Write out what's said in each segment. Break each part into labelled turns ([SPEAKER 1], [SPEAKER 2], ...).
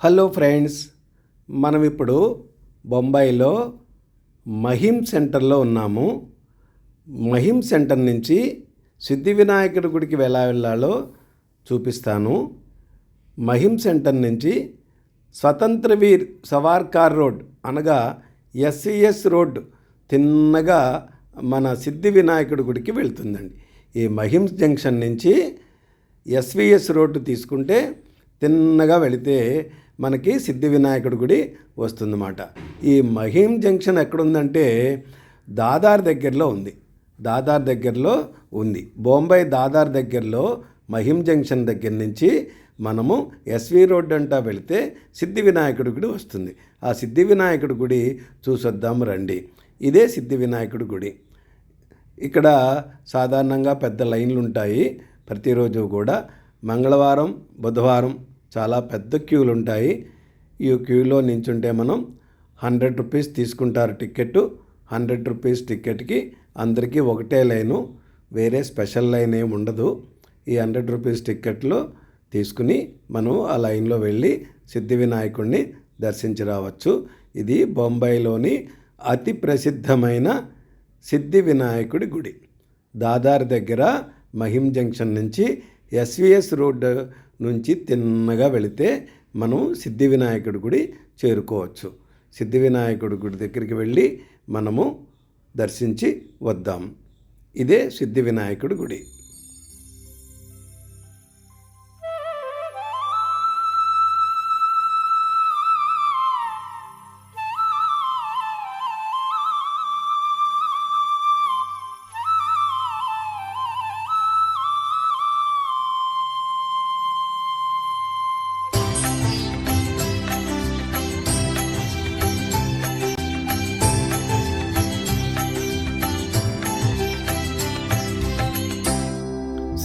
[SPEAKER 1] Hello friends, మనం ఇప్పుడు బొంబాయిలో మహిమ్ సెంటర్లో ఉన్నాము. మహిమ్ సెంటర్ నుంచి సిద్ధి వినాయకుడి గుడికి ఎలా వెళ్ళాలో చూపిస్తాను. మహిమ్ సెంటర్ నుంచి స్వతంత్రవీర్ సవార్కార్ రోడ్ అనగా ఎస్సిఎస్ రోడ్ తిన్నగా మన సిద్ధి వినాయకుడి గుడికి వెళ్తుందండి. ఈ మహిమ్ జంక్షన్ నుంచి ఎస్విఎస్ రోడ్డు తీసుకుంటే తిన్నగా వెళితే మనకి సిద్ధి వినాయకుడి గుడి వస్తుందన్నమాట. ఈ మహిమ్ జంక్షన్ ఎక్కడుందంటే దాదార్ దగ్గరలో ఉంది. దాదార్ దగ్గరలో ఉంది. బొంబాయి దాదార్ దగ్గరలో మహిమ్ జంక్షన్ దగ్గర నుంచి మనము ఎస్వి రోడ్ అంటా వెళితే సిద్ధి వినాయకుడి గుడి వస్తుంది. ఆ సిద్ధి వినాయకుడి గుడి చూసొద్దాం రండి. ఇదే సిద్ధి వినాయకుడి గుడి. ఇక్కడ సాధారణంగా పెద్ద లైన్లు ఉంటాయి. ప్రతిరోజు కూడా మంగళవారం, బుధవారం చాలా పెద్ద క్యూలు ఉంటాయి. ఈ క్యూలో నించుంటే మనం 100 రూపీస్ తీసుకుంటారు టికెట్. 100 రూపీస్ టికెట్కి అందరికీ ఒకటే లైను, వేరే స్పెషల్ లైన్ ఏమి ఉండదు. ఈ 100 రూపీస్ టికెట్లో తీసుకుని మనం ఆ లైన్లో వెళ్ళి సిద్ధి వినాయకుడిని దర్శించి రావచ్చు. ఇది బొంబాయిలోని అతి ప్రసిద్ధమైన సిద్ధి వినాయకుడి గుడి. దాదార్ దగ్గర మహిమ్ జంక్షన్ నుంచి ఎస్విఎస్ రోడ్ నుంచి తిన్నగా వెళితే మనం సిద్ధి వినాయకుడి గుడి చేరుకోవచ్చు. సిద్ధి వినాయకుడి గుడి దగ్గరికి వెళ్ళి మనము దర్శించి వద్దాం. ఇదే సిద్ధి వినాయకుడి గుడి.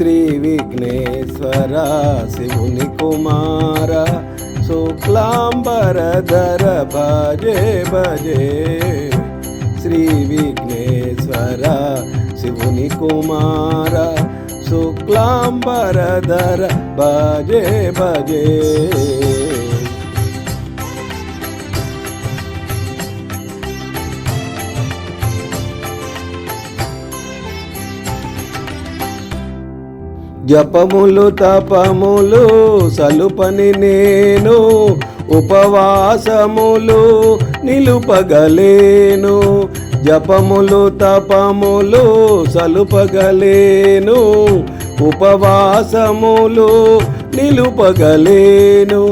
[SPEAKER 1] శ్రీ విఘ్నేశ్వర శివుని కుమార శుక్లాంబరధర భజే భజే. శ్రీ విఘ్నేశ్వర శివుని కుమార శుక్లాంబరధర భజే భజే. జపములు తపములు సలుపని నేను ఉపవాసములు నిలుపగలేను. జపములు తపములు సలుపగలేను, ఉపవాసములు నిలుపగలేను.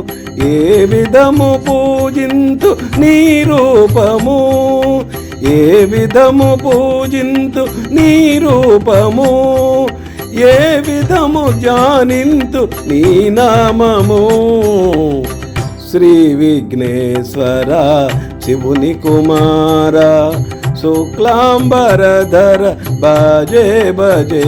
[SPEAKER 1] ఏ విధము పూజింతు నీ రూపము, ఏ విధము పూజింతు నీ రూపము, ఏ విధము జానింతు నీ నామము. శ్రీ విఘ్నేశ్వర శివుని కుమార శుక్లాంబరధర భజే భజే.